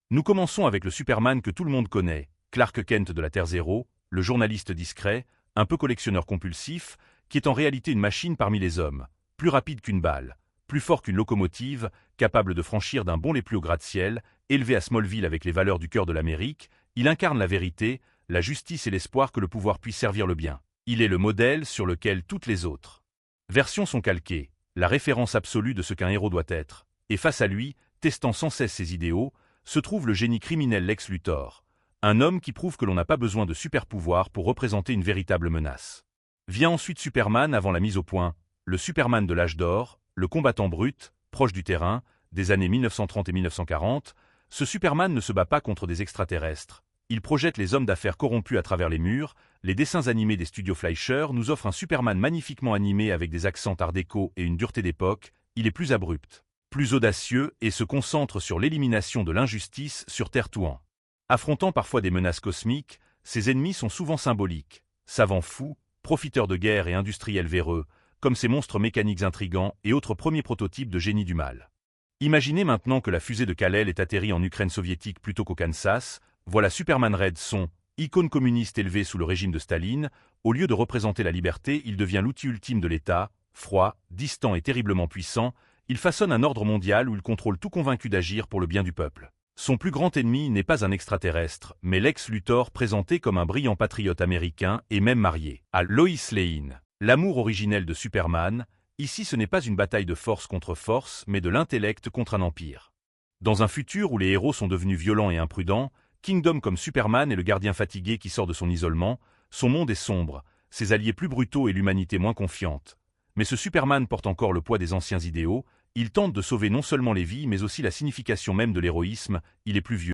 Nous commençons avec le Superman que tout le monde connaît, Clark Kent de la Terre Zéro, le journaliste discret, un peu collectionneur compulsif, qui est en réalité une machine parmi les hommes, plus rapide qu'une balle, plus fort qu'une locomotive, capable de franchir d'un bond les plus hauts gratte-ciel, élevé à Smallville avec les valeurs du cœur de l'Amérique, il incarne la vérité, la justice et l'espoir que le pouvoir puisse servir le bien. Il est le modèle sur lequel toutes les autres versions sont calquées, la référence absolue de ce qu'un héros doit être, et face à lui, testant sans cesse ses idéaux, se trouve le génie criminel Lex Luthor, un homme qui prouve que l'on n'a pas besoin de super-pouvoirs pour représenter une véritable menace. Vient ensuite Superman avant la mise au point, le Superman de l'âge d'or, le combattant brut, proche du terrain, des années 1930 et 1940, ce Superman ne se bat pas contre des extraterrestres. Il projette les hommes d'affaires corrompus à travers les murs, les dessins animés des studios Fleischer nous offrent un Superman magnifiquement animé avec des accents art déco et une dureté d'époque, il est plus abrupt, plus audacieux et se concentre sur l'élimination de l'injustice sur Terre Touan. Affrontant parfois des menaces cosmiques, ses ennemis sont souvent symboliques, savants fous, profiteurs de guerre et industriels véreux, comme ces monstres mécaniques intrigants et autres premiers prototypes de génie du mal. Imaginez maintenant que la fusée de Kal-El est atterrie en Ukraine soviétique plutôt qu'au Kansas, voilà Superman Red Son, icône communiste élevée sous le régime de Staline, au lieu de représenter la liberté, il devient l'outil ultime de l'État, froid, distant et terriblement puissant, il façonne un ordre mondial où il contrôle tout convaincu d'agir pour le bien du peuple. Son plus grand ennemi n'est pas un extraterrestre, mais Lex Luthor présenté comme un brillant patriote américain et même marié à Lois Lane. L'amour originel de Superman, ici ce n'est pas une bataille de force contre force, mais de l'intellect contre un empire. Dans un futur où les héros sont devenus violents et imprudents, Kingdom comme Superman est le gardien fatigué qui sort de son isolement, son monde est sombre, ses alliés plus brutaux et l'humanité moins confiante. Mais ce Superman porte encore le poids des anciens idéaux, il tente de sauver non seulement les vies mais aussi la signification même de l'héroïsme, il est plus vieux.